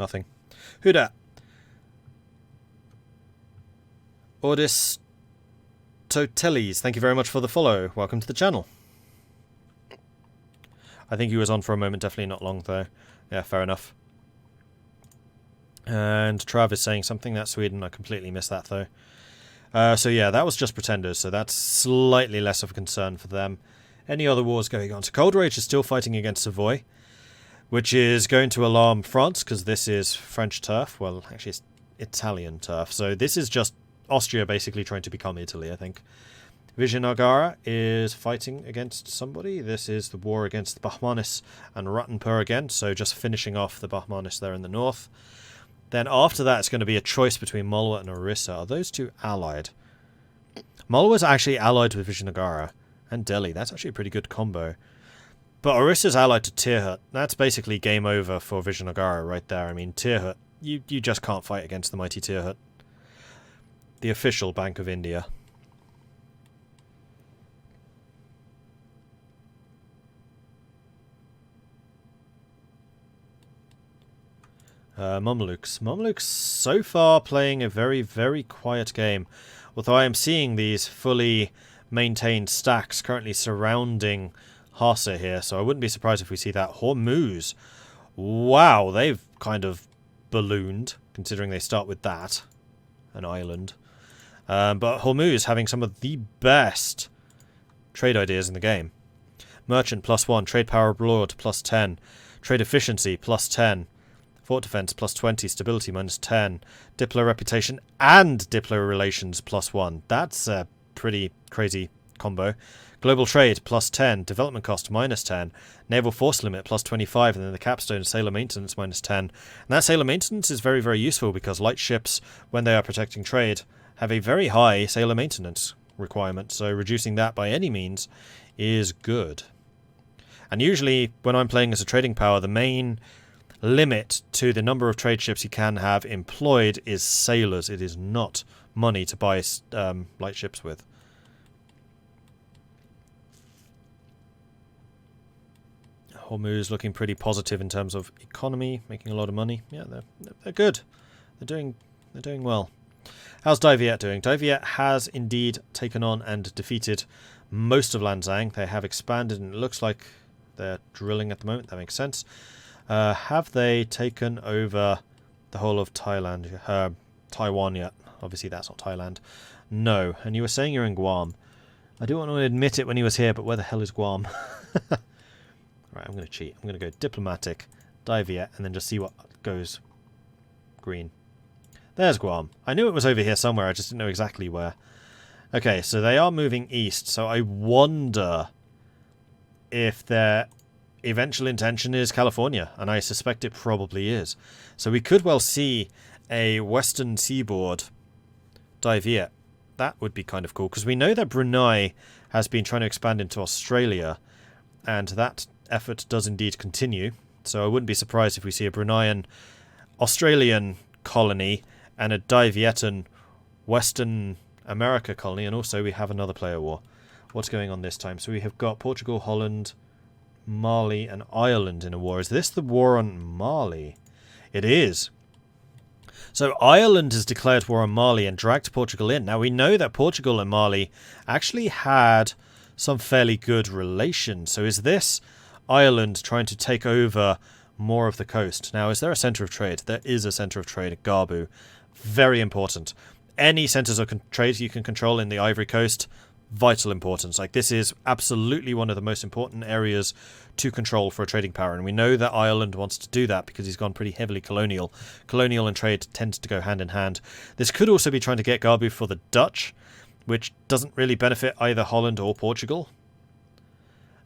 nothing. Who dat? Ordis Totelis, thank you very much for the follow. Welcome to the channel. I think he was on for a moment, definitely not long though. Yeah, fair enough. And Trav is saying something, that's Sweden, I completely missed that though. So yeah, that was just Pretenders, so that's slightly less of a concern for them. Any other wars going on? So Cold Rage is still fighting against Savoy, which is going to alarm France, because this is French turf. Well, actually it's Italian turf, so this is just Austria basically trying to become Italy, I think. Vijayanagara is fighting against somebody. This is the war against the Bahmanis and Ratanpur again, so just finishing off the Bahmanis there in the north. Then after that, it's going to be a choice between Malwa and Orissa. Are those two allied? Malwa's actually allied with Vijayanagara and Delhi. That's actually a pretty good combo. But Orissa's allied to Tirhut. That's basically game over for Vijayanagara right there. I mean, Tirhut, you just can't fight against the mighty Tirhut. The official Bank of India. Mamluks. Mamluks so far playing a very, very quiet game. Although I am seeing these fully maintained stacks currently surrounding Hassa here, so I wouldn't be surprised if we see that. Hormuz. Wow, they've kind of ballooned, considering they start with that. An island. But Hormuz having some of the best trade ideas in the game. Merchant +1, trade power abroad +10, trade efficiency +10, fort defense +20, stability -10, Diplo reputation and Diplo relations +1. That's a pretty crazy combo. Global trade +10, development cost -10, naval force limit +25, and then the capstone sailor maintenance -10. And that sailor maintenance is very, very useful because light ships, when they are protecting trade, have a very high sailor maintenance requirement, so reducing that by any means is good. And usually, when I'm playing as a trading power, the main limit to the number of trade ships you can have employed is sailors. It is not money to buy light ships with. Hormuz looking pretty positive in terms of economy, making a lot of money. Yeah, they're good. They're doing well. How's Dai Viet doing? Dai Viet has indeed taken on and defeated most of Lanzang. They have expanded, and it looks like they're drilling at the moment. That makes sense. Have they taken over the whole of Thailand, Taiwan yet? Obviously that's not Thailand. No. And you were saying you're in Guam. I do want to admit it when he was here, but where the hell is Guam? Right, I'm going to cheat. I'm going to go diplomatic, Dai Viet, and then just see what goes green. There's Guam. I knew it was over here somewhere, I just didn't know exactly where. Okay, so they are moving east, so I wonder if their eventual intention is California, and I suspect it probably is. So we could well see a western seaboard Dai Viet. That would be kind of cool, because we know that Brunei has been trying to expand into Australia, and that effort does indeed continue. So I wouldn't be surprised if we see a Bruneian Australian colony and a Dai Vietan Western America colony, and also we have another player war. What's going on this time? So we have got Portugal, Holland, Mali, and Ireland in a war. Is this the war on Mali? It is. So Ireland has declared war on Mali and dragged Portugal in. Now we know that Portugal and Mali actually had some fairly good relations. So is this Ireland trying to take over more of the coast? Now, is there a centre of trade? There is a centre of trade at Garbu. Very important. Any centres of trade you can control in the Ivory Coast, vital importance. Like, this is absolutely one of the most important areas to control for a trading power, and we know that Ireland wants to do that because he's gone pretty heavily colonial. Colonial and trade tends to go hand in hand. This could also be trying to get Garbu for the Dutch, which doesn't really benefit either Holland or Portugal.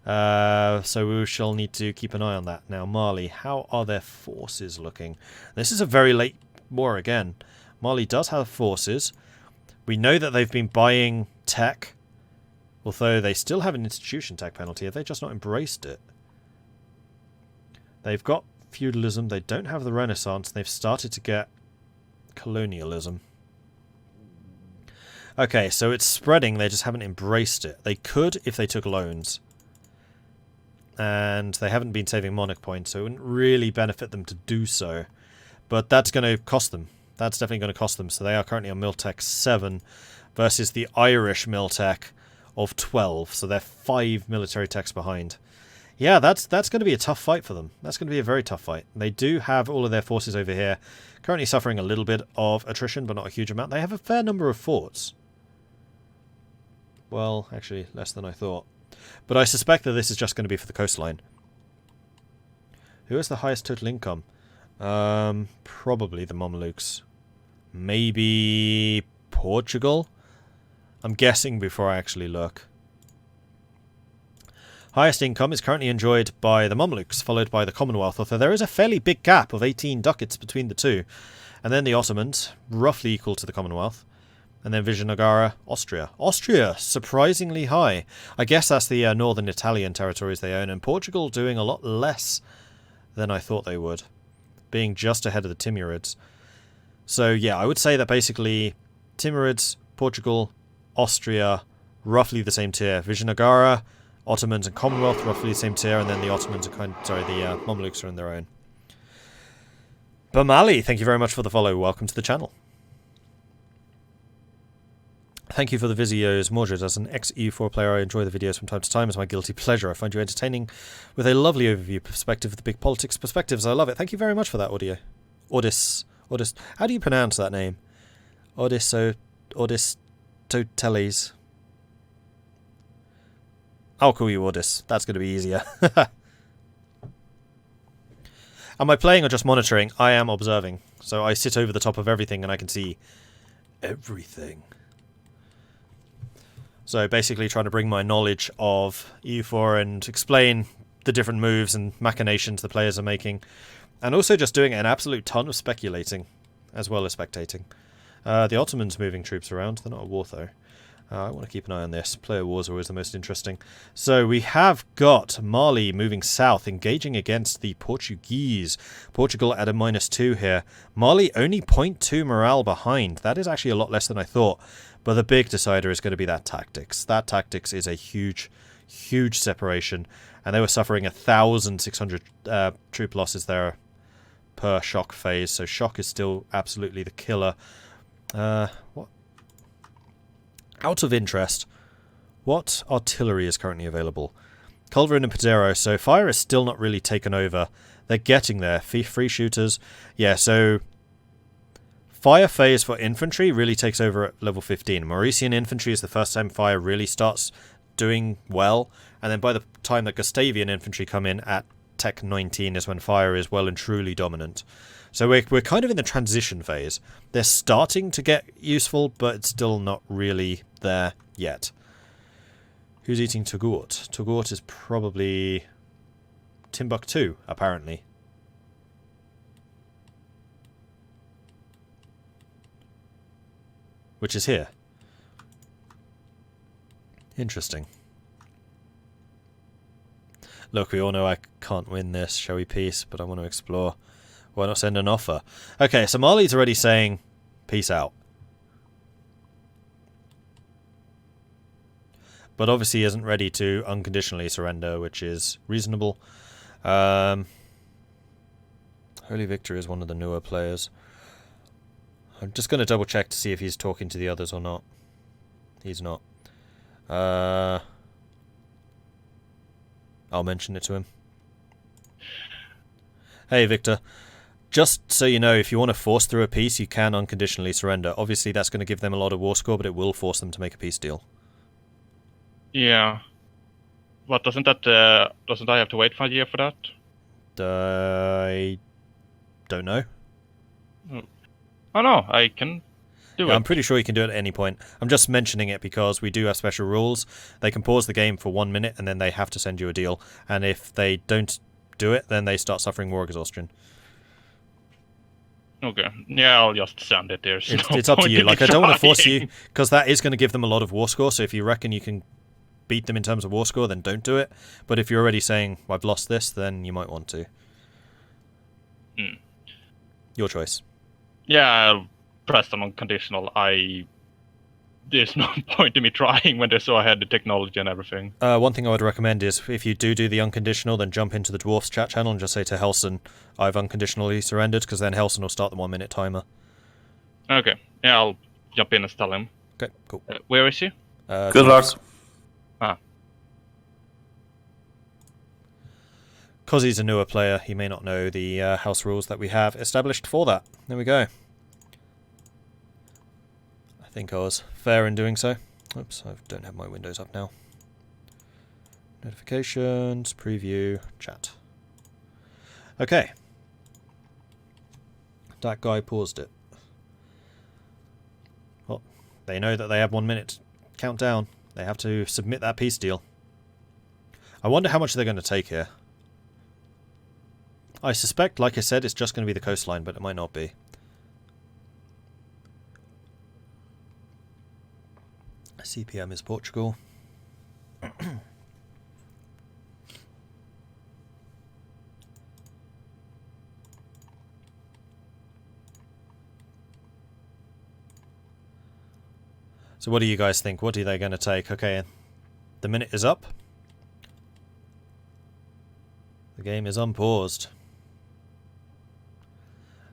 So we shall need to keep an eye on that. Now, Mali, how are their forces looking? This is a very late war again. Mali does have forces. We know that they've been buying tech, although they still have an institution tech penalty. Have they just not embraced it? They've got feudalism. They don't have the Renaissance. They've started to get colonialism. Okay, so it's spreading. They just haven't embraced it. They could if they took loans. And they haven't been saving monarch points, so it wouldn't really benefit them to do so. But that's going to cost them. That's definitely going to cost them. So they are currently on Miltech 7 versus the Irish Miltech of 12. So they're 5 military techs behind. Yeah, that's going to be a tough fight for them. That's going to be a very tough fight. They do have all of their forces over here, currently suffering a little bit of attrition, but not a huge amount. They have a fair number of forts. Well, actually, less than I thought. But I suspect that this is just going to be for the coastline. Who has the highest total income? Probably the Mamelukes. Maybe Portugal? I'm guessing before I actually look. Highest income is currently enjoyed by the Mamelukes, followed by the Commonwealth, although there is a fairly big gap of 18 ducats between the two. And then the Ottomans, roughly equal to the Commonwealth. And then Vijayanagara, Austria. Austria, surprisingly high. I guess that's the northern Italian territories they own, and Portugal doing a lot less than I thought they would, being just ahead of the Timurids. So yeah, I would say that basically Timurids, Portugal, Austria, roughly the same tier. Vijayanagara, Ottomans and Commonwealth, roughly the same tier, and then the Ottomans are the Mamelukes are in their own. Bamali, thank you very much for the follow. Welcome to the channel. Thank you for the videos, Mordred. As an ex-EU4 player, I enjoy the videos from time to time as my guilty pleasure. I find you entertaining with a lovely overview perspective of the big politics perspectives. I love it. Thank you very much for that audio. Audis. How do you pronounce that name? Audistoteles. I'll call you Audis. That's going to be easier. Am I playing or just monitoring? I am observing. So I sit over the top of everything and I can see everything. So basically trying to bring my knowledge of EU4 and explain the different moves and machinations the players are making. And also just doing an absolute ton of speculating, as well as spectating. The Ottomans moving troops around. They're not at war, though. I want to keep an eye on this. Player wars are always the most interesting. So we have got Mali moving south, engaging against the Portuguese. Portugal at a -2 here. Mali only 0.2 morale behind. That is actually a lot less than I thought. But the big decider is going to be that tactics. That tactics is a huge, huge separation. And they were suffering 1,600 troop losses there per shock phase. So shock is still absolutely the killer. What? Out of interest, what artillery is currently available? Culverin and Pedero. So fire is still not really taken over. They're getting there. Free shooters. Yeah, so fire phase for infantry really takes over at level 15. Mauritian infantry is the first time fire really starts doing well. And then by the time that Gustavian infantry come in at Tech 19 is when fire is well and truly dominant. So we're kind of in the transition phase. They're starting to get useful, but it's still not really there yet. Who's eating Togourt? Togourt is probably Timbuktu, apparently. Which is here. Interesting. Look, we all know I can't win this, shall we, peace, but I want to explore. Why not send an offer? Okay, so Mali's already saying, peace out. But obviously he isn't ready to unconditionally surrender, which is reasonable. Holy Victor is one of the newer players. I'm just going to double check to see if he's talking to the others or not. He's not. I'll mention it to him. Hey, Victor. Just so you know, if you want to force through a peace, you can unconditionally surrender. Obviously, that's going to give them a lot of war score, but it will force them to make a peace deal. Yeah. But doesn't I have to wait for a year for that? I don't know. Oh no, I can do it. I'm pretty sure you can do it at any point. I'm just mentioning it because we do have special rules. They can pause the game for 1 minute and then they have to send you a deal. And if they don't do it, then they start suffering war exhaustion. Okay. Yeah, I'll just send it there. It's up to you. Like, I don't want to force you, because that is going to give them a lot of war score. So if you reckon you can beat them in terms of war score, then don't do it. But if you're already saying, I've lost this, then you might want to. Your choice. Yeah, I'll press them unconditional. I there's no point in me trying when they're so ahead the technology and everything. One thing I would recommend is if you do the unconditional, then jump into the dwarfs chat channel and just say to Helson, "I've unconditionally surrendered," because then Helson will start the 1 minute timer. Okay, yeah, I'll jump in and tell him. Okay, cool. Where is he? Good luck. Because he's a newer player, he may not know the house rules that we have established for that. There we go. I think I was fair in doing so. Oops, I don't have my windows up now. Notifications, preview, chat. Okay. That guy paused it. Well, they know that they have 1 minute countdown. They have to submit that peace deal. I wonder how much they're going to take here. I suspect, like I said, it's just going to be the coastline, but it might not be. CPM is Portugal. So what do you guys think? What are they going to take? Okay, the minute is up. The game is unpaused.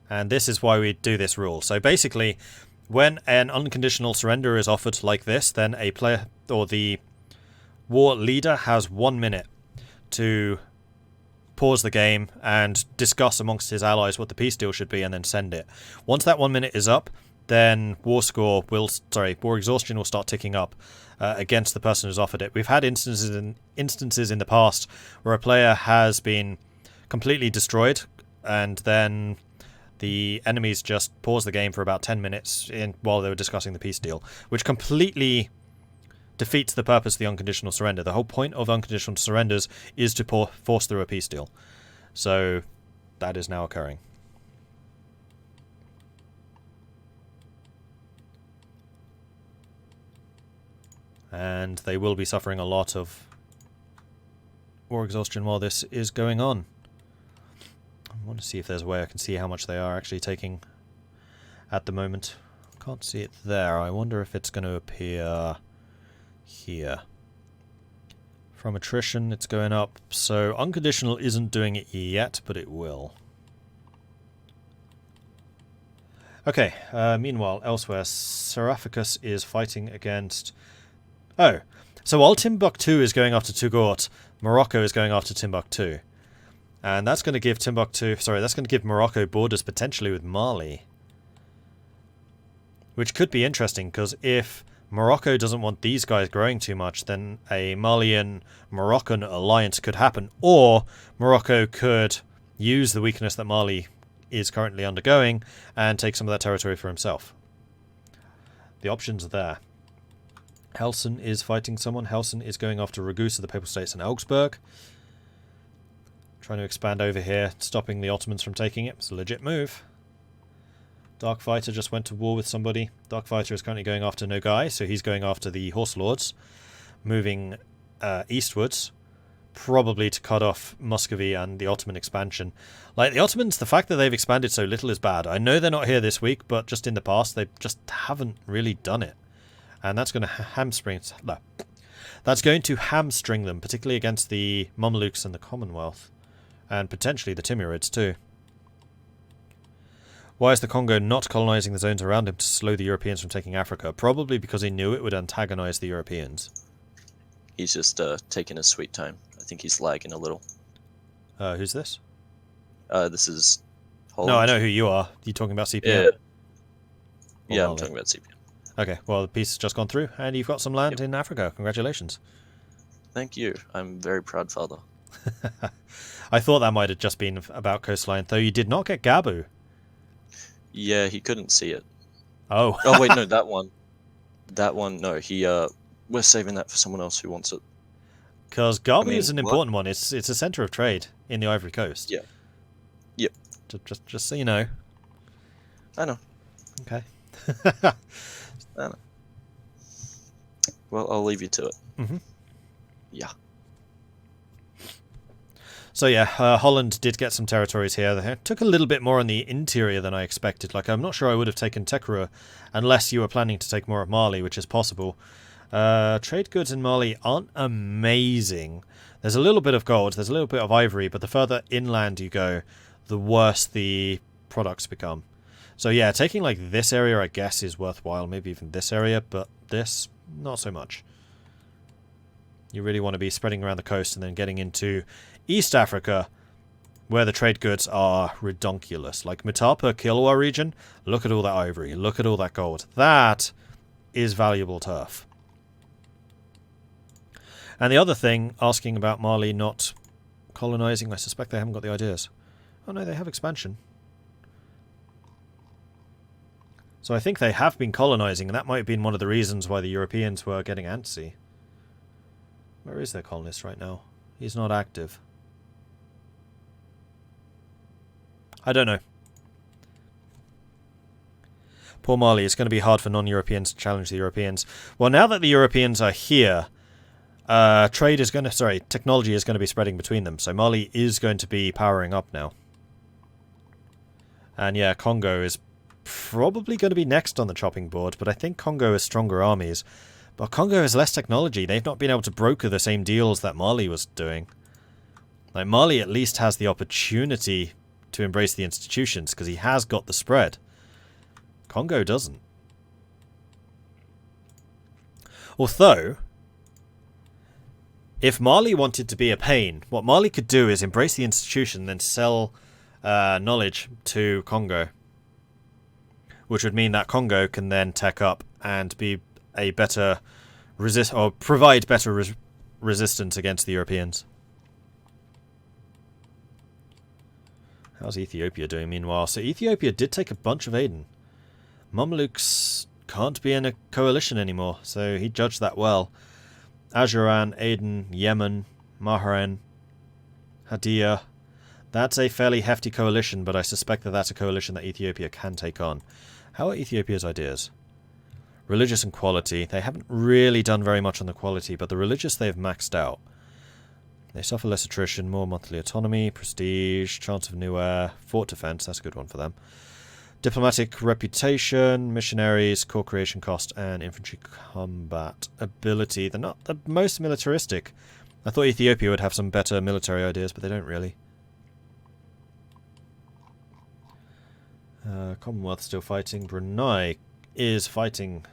And this is why we do this rule. So basically, when an unconditional surrender is offered like this, then a player or the war leader has 1 minute to pause the game and discuss amongst his allies what the peace deal should be and then send it. Once that 1 minute is up, then war exhaustion will start ticking up against the person who's offered it. We've had instances in the past where a player has been completely destroyed and then the enemies just paused the game for about 10 minutes while they were discussing the peace deal, which completely defeats the purpose of the unconditional surrender. The whole point of unconditional surrenders is to force through a peace deal. So that is now occurring. And they will be suffering a lot of war exhaustion while this is going on. I want to see if there's a way I can see how much they are actually taking at the moment. Can't see it there. I wonder if it's going to appear here. From attrition, it's going up. So unconditional isn't doing it yet, but it will. Okay, meanwhile, elsewhere, Seraphicus is fighting against... Oh, so while Timbuktu is going after Touggourt, Morocco is going after Timbuktu. And that's going to give that's going to give Morocco borders potentially with Mali. Which could be interesting, because if Morocco doesn't want these guys growing too much, then a Malian-Moroccan alliance could happen. Or Morocco could use the weakness that Mali is currently undergoing and take some of that territory for himself. The options are there. Helson is fighting someone. Helson is going after Ragusa, the Papal States, and Augsburg. Trying to expand over here, stopping the Ottomans from taking it. It's a legit move. Darkfighter just went to war with somebody. Darkfighter is currently going after Nogai, so he's going after the Horse Lords, moving eastwards, probably to cut off Muscovy and the Ottoman expansion. Like, the Ottomans, the fact that they've expanded so little is bad. I know they're not here this week, but just in the past, they just haven't really done it. And that's going to hamstring... No. That's going to hamstring them, particularly against the Mamelukes and the Commonwealth. And potentially the Timurids too. Why is the Congo not colonizing the zones around him to slow the Europeans from taking Africa? Probably because he knew it would antagonize the Europeans. He's just taking his sweet time. I think he's lagging a little. Who's this? This is Holland. No, I know who you are. You talking about CPM? Yeah, Or I'm Mali? talking about CPM. Okay, well, the peace has just gone through, and you've got some land in Africa. Congratulations. Thank you. I'm very proud father. I thought that might have just been about coastline, though you did not get Gabu. Yeah, he couldn't see it. Oh. Oh wait, no, that one. That one, no. We're saving that for someone else who wants it. Because Gabu is an important one. It's a centre of trade in the Ivory Coast. Yeah. Yep. Just so you know. I know. Okay. I know. Well, I'll leave you to it. Mm-hmm. Yeah. So yeah, Holland did get some territories here. They took a little bit more on the interior than I expected. Like, I'm not sure I would have taken Tekrur unless you were planning to take more of Mali, which is possible. Trade goods in Mali aren't amazing. There's a little bit of gold, there's a little bit of ivory, but the further inland you go, the worse the products become. So yeah, taking like this area, I guess, is worthwhile. Maybe even this area, but this, not so much. You really want to be spreading around the coast and then getting into East Africa, where the trade goods are redonkulous. Like Mutapa, Kilwa region, look at all that ivory, look at all that gold. That is valuable turf. And the other thing, asking about Mali not colonizing, I suspect they haven't got the ideas. Oh no, they have expansion. So I think they have been colonizing, and that might have been one of the reasons why the Europeans were getting antsy. Where is their colonist right now? He's not active. I don't know. Poor Mali, it's going to be hard for non-Europeans to challenge the Europeans. Well, now that the Europeans are here, technology is going to be spreading between them. So Mali is going to be powering up now. And yeah, Congo is probably going to be next on the chopping board, but I think Congo has stronger armies. But Congo has less technology. They've not been able to broker the same deals that Mali was doing. Like, Mali at least has the opportunity to embrace the institutions, because he has got the spread. Congo doesn't. Although, if Mali wanted to be a pain, what Mali could do is embrace the institution, then sell knowledge to Congo. Which would mean that Congo can then tech up and be a better provide better resistance against the Europeans. How's Ethiopia doing meanwhile? So Ethiopia did take a bunch of Aden. Mamluks can't be in a coalition anymore, so he judged that well. Ajuran, Aden, Yemen, Maharen, Hadia. That's a fairly hefty coalition, but I suspect that that's a coalition that Ethiopia can take on. How are Ethiopia's ideas? Religious and quality. They haven't really done very much on the quality, but the religious they've maxed out. They suffer less attrition, more monthly autonomy, prestige, chance of new heir, fort defense, that's a good one for them. Diplomatic reputation, missionaries, core creation cost, and infantry combat ability. They're not the most militaristic. I thought Ethiopia would have some better military ideas, but they don't really. Commonwealth still fighting. Brunei is fighting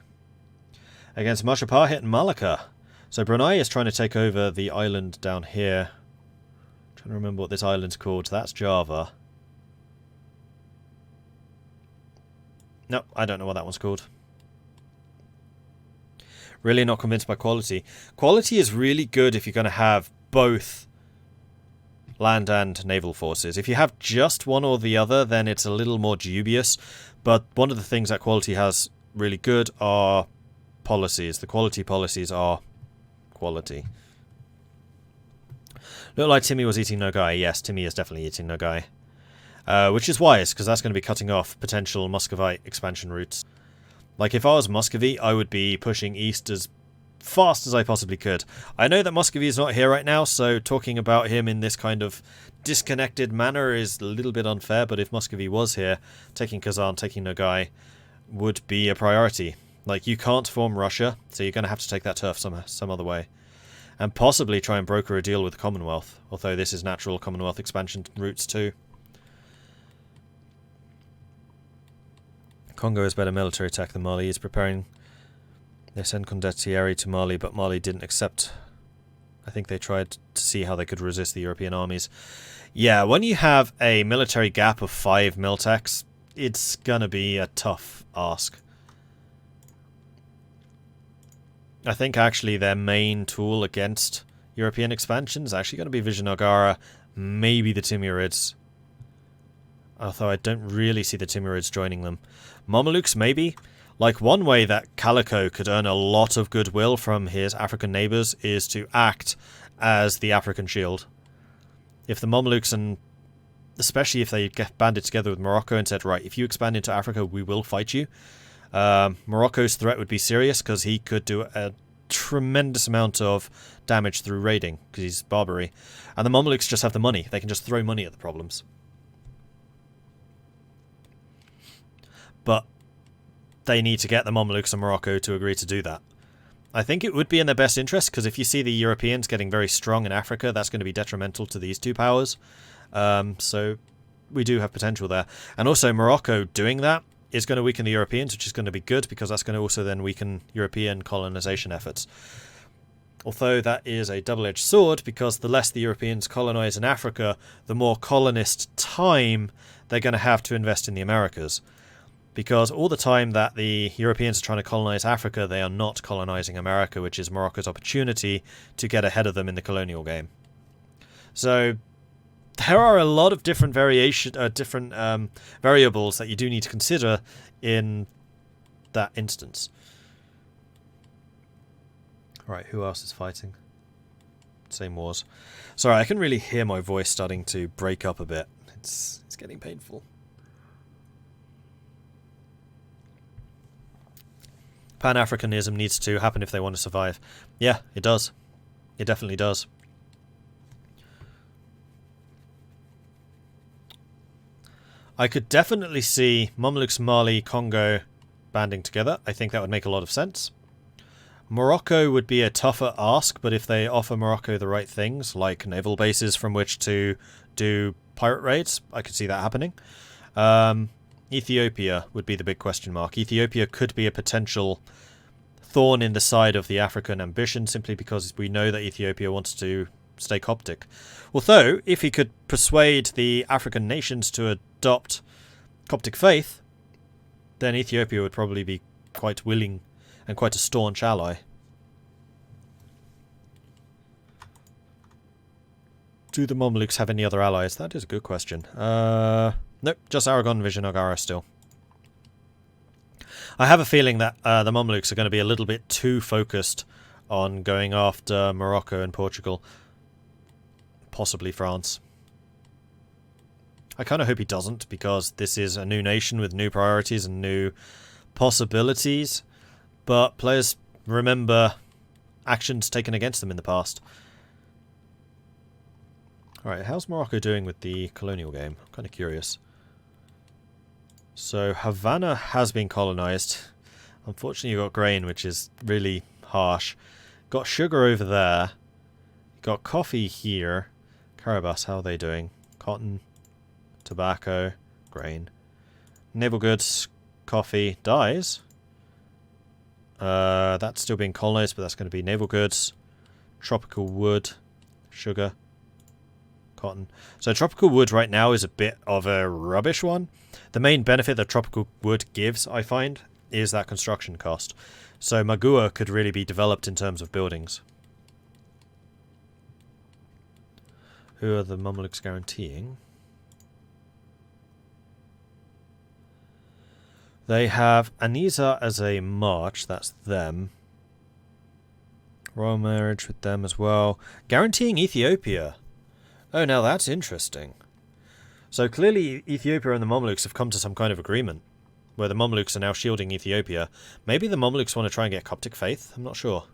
against Mashapahit and Malacca. So Brunei is trying to take over the island down here. I'm trying to remember what this island's called. That's Java. No, I don't know what that one's called. Really not convinced by quality. Quality is really good if you're going to have both land and naval forces. If you have just one or the other, then it's a little more dubious. But one of the things that quality has really good are policies. The quality policies are quality. Looked like Timmy was eating Nogai. Yes, Timmy is definitely eating Nogai. Which is wise, because that's going to be cutting off potential Muscovite expansion routes. Like, if I was Muscovy, I would be pushing east as fast as I possibly could. I know that Muscovy is not here right now, so talking about him in this kind of disconnected manner is a little bit unfair, but if Muscovy was here, taking Kazan, taking Nogai would be a priority. Like, you can't form Russia, so you're going to have to take that turf some other way. And possibly try and broker a deal with the Commonwealth, although this is natural Commonwealth expansion routes too. Congo has better military tech than Mali. Is preparing. They sent Condottieri to Mali, but Mali didn't accept. I think they tried to see how they could resist the European armies. Yeah, when you have a military gap of 5 miltechs, it's gonna be a tough ask. I think actually their main tool against European expansion is actually going to be Vijayanagara, maybe the Timurids. Although I don't really see the Timurids joining them. Mamelukes, maybe. Like, one way that Calico could earn a lot of goodwill from his African neighbours is to act as the African shield. If the Mamelukes, and especially if they get banded together with Morocco and said, right, if you expand into Africa, we will fight you. Morocco's threat would be serious, because he could do a tremendous amount of damage through raiding, because he's Barbary. And the Mamluks just have the money. They can just throw money at the problems. But they need to get the Mamluks and Morocco to agree to do that. I think it would be in their best interest, because if you see the Europeans getting very strong in Africa, that's going to be detrimental to these two powers. So we do have potential there. And also Morocco doing that is going to weaken the Europeans, which is going to be good, because that's going to also then weaken European colonization efforts. Although that is a double-edged sword, because the less the Europeans colonize in Africa, the more colonist time they're going to have to invest in the Americas. Because all the time that the Europeans are trying to colonize Africa, they are not colonizing America, which is Morocco's opportunity to get ahead of them in the colonial game. So there are a lot of different variables that you do need to consider in that instance. Right, who else is fighting? Same wars. Sorry, I can really hear my voice starting to break up a bit. It's getting painful. Pan-Africanism needs to happen if they want to survive. Yeah, it does. It definitely does. I could definitely see Mamluks, Mali, Congo banding together. I think that would make a lot of sense. Morocco would be a tougher ask, but if they offer Morocco the right things, like naval bases from which to do pirate raids, I could see that happening. Ethiopia would be the big question mark. Ethiopia could be a potential thorn in the side of the African ambition, simply because we know that Ethiopia wants to stay Coptic. Although, if he could persuade the African nations to adopt Coptic faith, then Ethiopia would probably be quite willing and quite a staunch ally. Do the Mamluks have any other allies? That is a good question. Nope, just Aragon, Vijayanagara still. I have a feeling that the Mamluks are going to be a little bit too focused on going after Morocco and Portugal. Possibly France. I kind of hope he doesn't, because this is a new nation with new priorities and new possibilities. But players remember actions taken against them in the past. Alright, how's Morocco doing with the colonial game? I'm kind of curious. So, Havana has been colonized. Unfortunately, you got grain, which is really harsh. Got sugar over there. Got coffee here. Carabas, how are they doing? Cotton, tobacco, grain. Naval goods, coffee, dyes. That's still being colonized, but that's going to be naval goods, tropical wood, sugar, cotton. So tropical wood right now is a bit of a rubbish one. The main benefit that tropical wood gives, I find, is that construction cost. So Magua could really be developed in terms of buildings. Who are the Mamluks guaranteeing? They have Anisa as a march, that's them. Royal marriage with them as well. Guaranteeing Ethiopia. Oh, now that's interesting. So clearly Ethiopia and the Mamluks have come to some kind of agreement, where the Mamluks are now shielding Ethiopia. Maybe the Mamluks want to try and get Coptic faith? I'm not sure.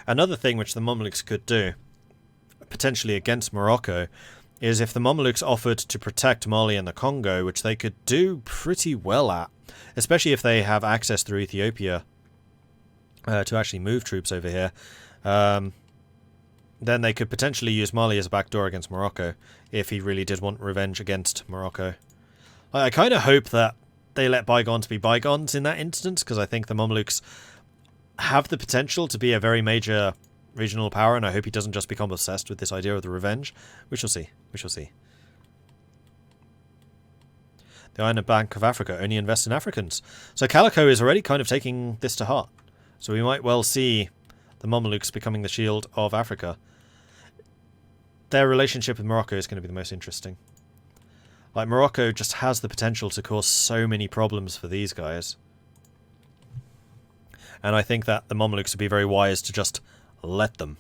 Another thing which the Mamluks could do, potentially against Morocco, is if the Mamluks offered to protect Mali and the Congo, which they could do pretty well at, especially if they have access through Ethiopia to actually move troops over here, then they could potentially use Mali as a backdoor against Morocco, if he really did want revenge against Morocco. I kind of hope that they let bygones be bygones in that instance, because I think the Mamluks have the potential to be a very major regional power, and I hope he doesn't just become obsessed with this idea of the revenge. We shall see. We shall see. The Iron Bank of Africa only invests in Africans. So Calico is already kind of taking this to heart. So we might well see the Mamelukes becoming the shield of Africa. Their relationship with Morocco is going to be the most interesting. Like, Morocco just has the potential to cause so many problems for these guys. And I think that the Mamelukes would be very wise to just let them.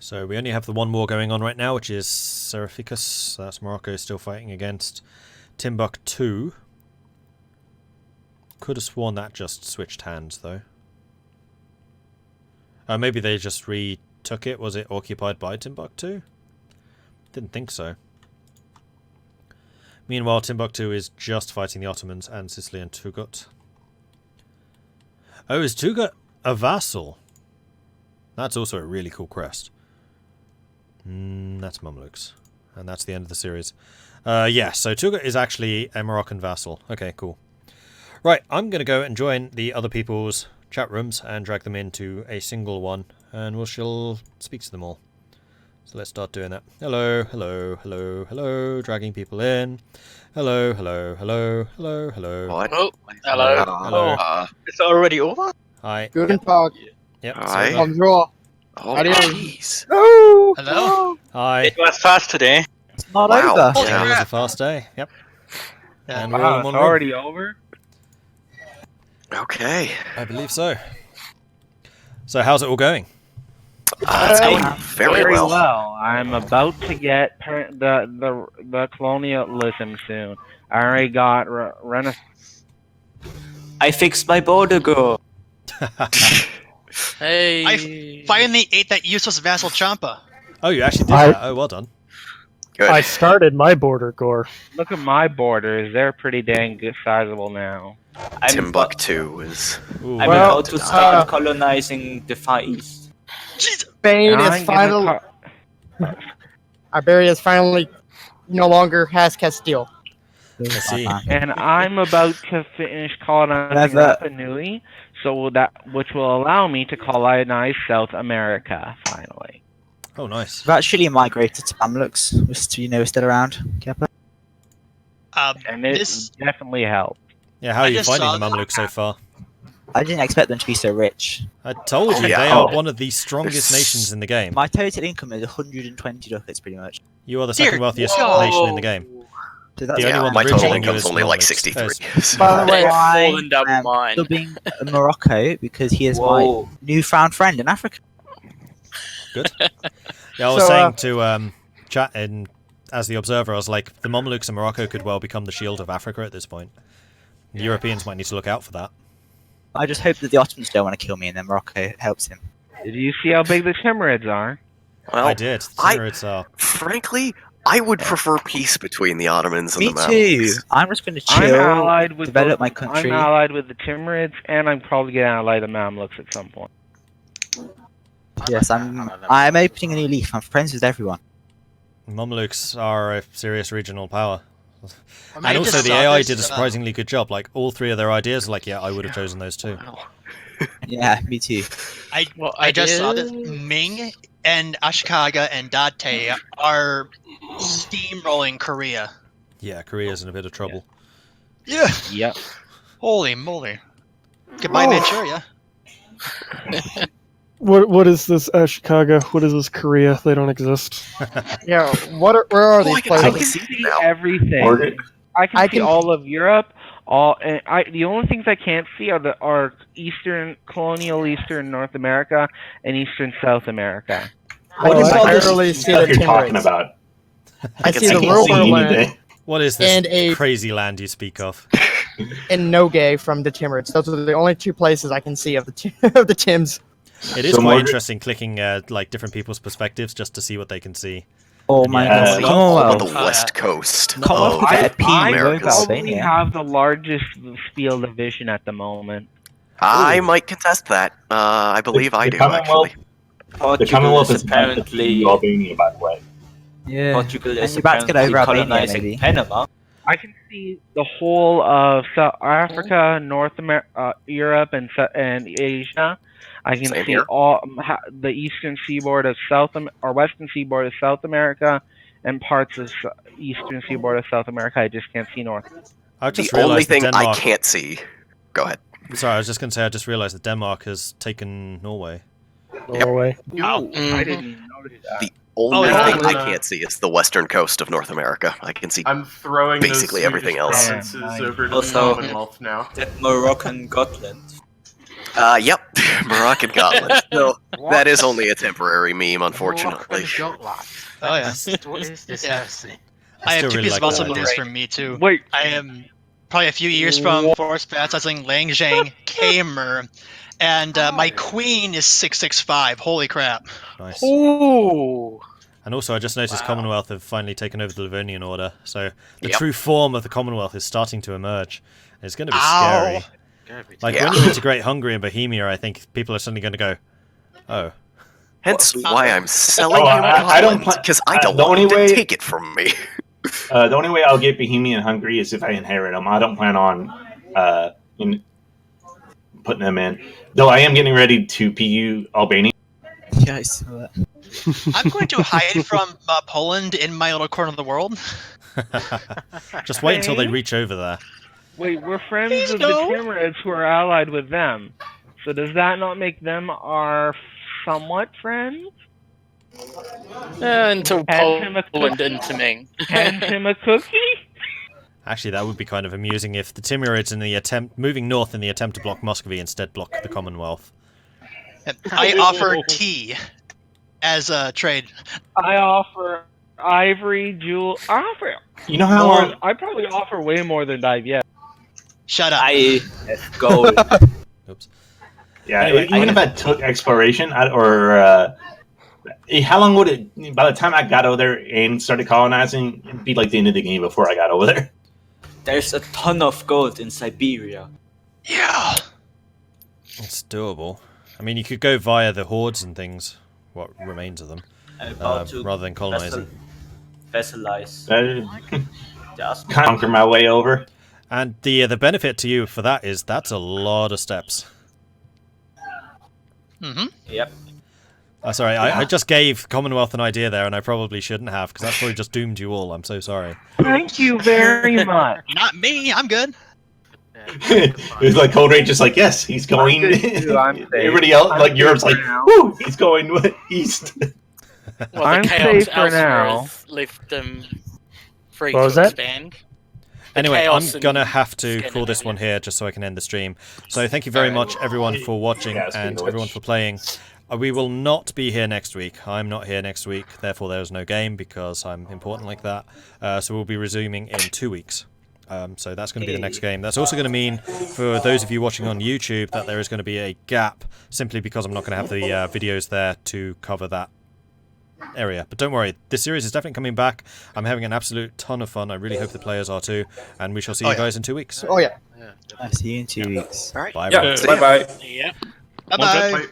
So we only have the one war going on right now, which is Serificus. So that's Morocco still fighting against Timbuktu. Could have sworn that just switched hands, though. Maybe they just retook it. Was it occupied by Timbuktu? Didn't think so. Meanwhile, Timbuktu is just fighting the Ottomans and Sicily and Tugut. Oh, is Tugut a vassal? That's also a really cool crest. That's Mamluks. And that's the end of the series. Yeah, so Tugut is actually a Moroccan vassal. Okay, cool. Right, I'm going to go and join the other people's chat rooms and drag them into a single one. And we shall speak to them all. So let's start doing that. Hello, hello, hello, hello. Dragging people in. Hello, hello, hello, hello, hello. What? Oh, hello. Hello. It's already over? Hi. Guten Tag. Yep. Hi. so- Bonjour. Oh, Adios. jeez. Oh, Hello? Hi. It was fast today. it's not Wow. over. Holy Yeah. It was a crap. fast day. Yep. Yeah. And we're all in one room. over? Okay. I believe so. So how's it all going? It's going very well. I'm about to get the colonialism soon. I already got I fixed my border, girl. Hey. I finally ate that useless vassal Champa. Oh, you actually did that? Oh, well done. Good. I started my border gore. Look at my borders. They're pretty dang good, sizable now. I'm, Timbuktu is. Ooh, I'm Well, about to start colonizing the Far East. Spain And is I'm gonna finally. Iberia is finally no longer has Castile. I see. And I'm about to finish colonizing Rapa Nui, which will allow me to colonize South America finally. Oh, nice. I've actually migrated to Mamluks, which we're still around. Kepler. And it This definitely helped. Yeah, how are I you just finding saw the Mamluks so far? I didn't expect them to be so rich. I told you, yeah. they are Oh. one of the strongest nations in the game. My total income is 120 ducats, pretty much. You are the Dear second wealthiest God. nation in the game. So that's The only Yeah, one my richer total than you income's is only like Mamluks. 63. By the way, why More than double I'm mine. subbing Morocco because he is my Whoa. newfound friend in Africa. Good. Yeah, I was So, saying to chat in as the observer, I was like, the Mamluks in Morocco could well become the shield of Africa at this point. The Europeans might need to look out for that. I just hope that the Ottomans don't want to kill me and then Morocco helps him. Did you see how big the Timurids are? Well, I did. The I- Timurids are... frankly, I would prefer peace between the Ottomans and Me the too. Mamluks. I'm just going to I'm chill, allied with develop both- my country. I'm allied with the Timurids, and I'm probably gonna ally the Mamluks at some point. Yes, I'm opening a new leaf. I'm friends with everyone. Mamluks are a serious regional power. I And just also the saw AI this, did a surprisingly good job. Like, all three of their ideas, like, yeah, I would have chosen those too. Wow. Yeah, me too. I just saw that Ming and Ashikaga and Date are steamrolling Korea. Yeah, Korea's in a bit of trouble. Yeah. Yep. Holy moly. Goodbye, Manchuria. What is this Ashikaga? What is this Korea? They don't exist. yeah, where are Oh, these I can I places? can see see now. everything. I can I see can- all of Europe. The only things I can't see are colonial Eastern North America and Eastern South America. I What is can all this barely see stuff the you're talking Timurids. about? I can see see the anything. Rover land What is this and a crazy land you speak of? and Noge from the Timurids. Those are the only two places I can see of the of the Tims. It is So quite Mordred- interesting clicking like different people's perspectives just to see what they can see. Oh my Yeah, god. it's On Commonwealth. the west coast Commonwealth of could get a P I Americas. probably Albania. have the largest field of vision at the moment. I Ooh. might contest that. I believe I The do, Commonwealth- actually. The Portugal Commonwealth is is apparently apparently Albania, by the way. Yeah. Portugal And is you're about to get apparently over Albania, colonizing maybe. Panama. I can see the whole of South Africa, North America, Europe, and Asia. I can Same see here. all the eastern seaboard of or western seaboard of South America, and parts of eastern seaboard of South America. I just can't see north. I've just The only realised that thing I Denmark... can't see. Go ahead. Sorry, I was just going to say, I just realised that Denmark has taken Norway. Norway. I didn't even notice that. The only yeah. thing I can't see is the western coast of North America. I can see. I'm throwing Basically those everything Swedish else. provinces Yeah, nice. over to Also- the Commonwealth now. That Moroccan Gotland. Yep. Barak and Gauntlet. No, that is only a temporary meme, unfortunately. Oh yeah. What is this? Yeah. Mercy? I have still two really pieces like of that awesome idea. news from me too. Wait. I am probably a few years from Force Battling Lang Zhang Kamer, and my queen is 665. Holy crap! Nice. Ooh. And also, I just noticed Commonwealth have finally taken over the Livonian Order, so the Yep. true form of the Commonwealth is starting to emerge. It's going to be Ow. scary. Like, when you integrate Hungary and Bohemia, I think people are suddenly going to go, oh. Hence why I'm selling him I don't Gauntlet, because I don't the want only him to way- take it from me. The only way I'll get Bohemia and Hungary is if I inherit them. I don't plan on putting them in. Though I am getting ready to PU Albania. Yeah, I saw that. I'm going to hide from Poland in my little corner of the world. Just wait until they reach over there. Wait, we're friends Please with no. the Timurids who are allied with them. So does that not make them our somewhat friends? Until Hand him a Poland into Ming. Hand him a cookie? Actually, that would be kind of amusing if the Timurids moving north in the attempt to block Muscovy instead block the Commonwealth. I offer tea as a trade. I offer ivory, jewel. You know how long? I probably offer way more than Dive. I Shut up. go. Oops. Yeah, Anyway, even if I took exploration, how long would it? By the time I got over there and started colonizing, it'd be like the end of the game before I got over there. There's a ton of gold in Siberia. Yeah. It's doable. I mean, you could go via the hordes and things, what remains of them, I'm about to rather than colonizing. Vassalize. Conquer my way over. And the benefit to you for that is that's a lot of steps. Mm-hmm. Yep. Sorry, I just gave Commonwealth an idea there, and I probably shouldn't have, because that's probably just doomed you all. I'm so sorry. Thank you very much. Not me. I'm good. It was like Cold Rage, just like, yes, he's going. Everybody else, like Europe's like, whoo, he's going east. Well, I'm the chaos safe for now. Ellsworth left them free What was to that? expand. Anyway, I'm chaos going to and have to call this Scandinavia. one here just so I can end the stream. So thank you very much, everyone, for watching Yeah, speaking and of everyone which. for playing. We will not be here next week. I'm not here next week, therefore there's no game because I'm important like that. So we'll be resuming in 2 weeks. So that's going to be the next game. That's also going to mean, for those of you watching on YouTube, that there is going to be a gap, simply because I'm not going to have the videos there to cover that area. But don't worry, this series is definitely coming back. I'm having an absolute ton of fun. I really hope the players are too. And we shall see you guys in 2 weeks. Oh yeah. I'll see you in 2 weeks. All right. Bye, Yeah, everyone. see ya. Yeah. Bye-bye.